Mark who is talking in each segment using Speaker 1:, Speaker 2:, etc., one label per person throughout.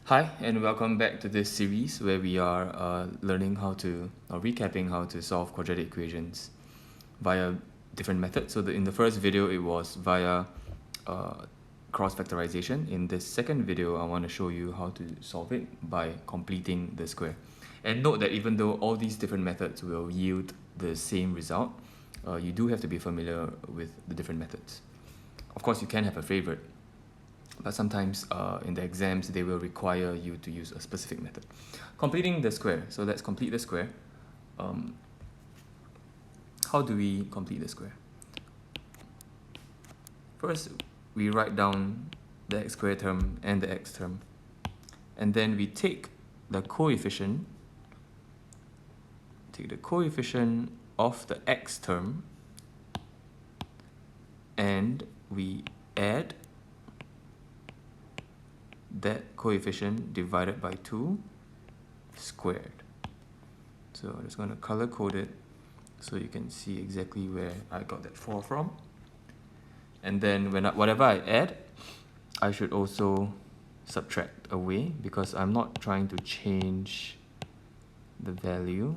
Speaker 1: Hi, and welcome back to this series where we are learning recapping how to solve quadratic equations via different methods. So in the first video, it was via cross factorization. In this second video, I want to show you how to solve it by completing the square. And note that even though all these different methods will yield the same result, you do have to be familiar with the different methods. Of course, you can have a favorite, but sometimes in the exams they will require you to use a specific method. Completing the square. So let's complete the square. How do we complete the square? First, we write down the x squared term and the x term, and then we take the coefficient of the x term and we add that coefficient divided by 2 squared. So I'm just going to color code it so you can see exactly where I got that 4 from. And then whatever I add, I should also subtract away because I'm not trying to change the value.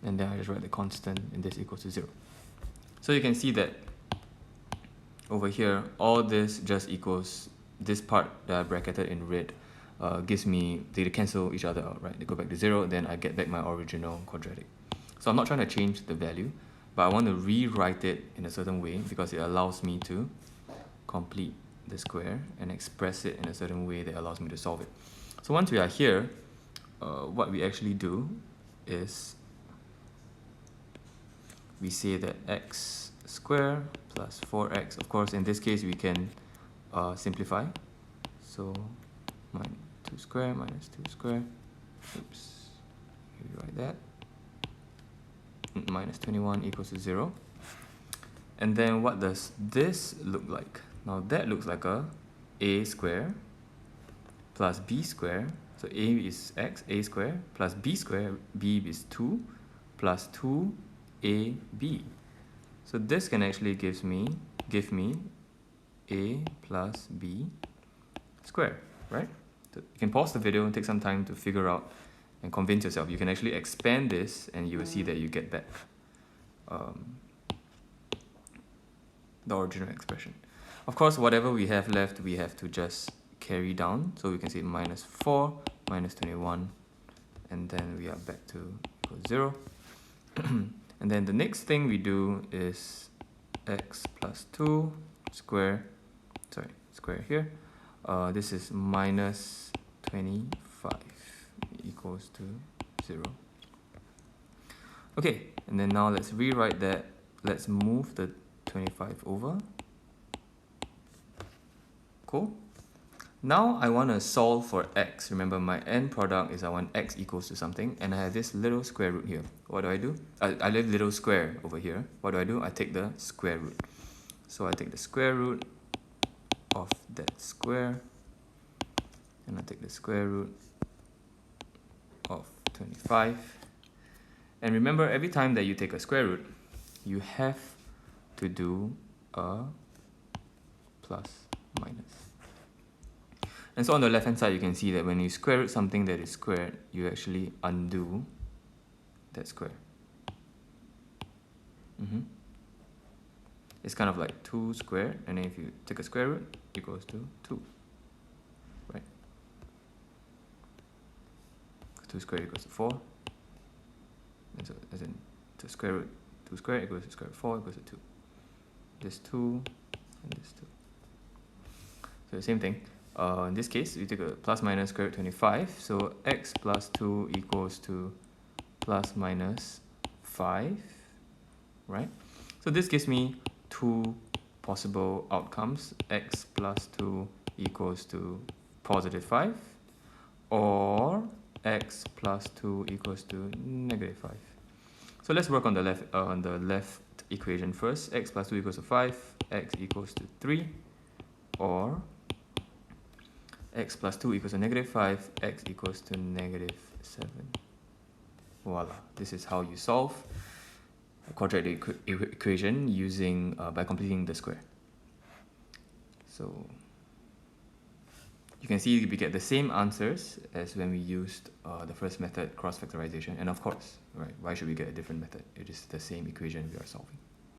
Speaker 1: And then I just write the constant, and this equals to 0. So you can see that over here, all this just equals this part that I bracketed in red gives me, they cancel each other out, right? They go back to 0, then I get back my original quadratic. So I'm not trying to change the value, but I want to rewrite it in a certain way because it allows me to complete the square and express it in a certain way that allows me to solve it. So once we are here, what we actually do is we say that x squared plus 4x. Of course, in this case, we can simplify. So 2 squared minus 2 squared. Oops, rewrite that. Minus 21 equals to 0. And then what does this look like? Now that looks like a squared plus b squared. So a is x, a squared, plus b squared, b is 2, plus 2ab. So this can actually give me a plus b squared, right? So you can pause the video and take some time to figure out and convince yourself. You can actually expand this and you will see that you get back the original expression. Of course, whatever we have left, we have to just carry down. So we can say minus 4 minus 21, and then we are back to equal 0. And then the next thing we do is x plus 2 square here. This is minus 25 equals to 0. Okay, and then now let's rewrite that. Let's move the 25 over. Cool. Now I want to solve for x. Remember, my end product is I want x equals to something, and I have this little square root here. What do? I have little square over here. What do? I take the square root. So I take the square root of that square, and I take the square root of 25. And remember, every time that you take a square root, you have to do a plus minus. And so on the left hand side, you can see that when you square root something that is squared, you actually undo that square. It's kind of like 2 squared, and then if you take a square root, it goes to 2, right? 2 squared equals to 4. And so as in the square root 2 squared equals to square root 4 equals to 2. This 2 and this 2. So the same thing. In this case, we take a plus minus square root 25. So x plus 2 equals to plus minus 5, right? So this gives me 2 possible outcomes. X plus 2 equals to positive 5, or x plus 2 equals to negative 5. So let's work on the left equation first. X plus 2 equals to 5, x equals to 3, or x plus 2 equals to negative 5, x equals to negative 7. Voila, this is how you solve a quadratic equation using by completing the square. So You can see we get the same answers as when we used the first method, cross factorization. And of course, right, why should we get a different method? It is the same equation we are solving.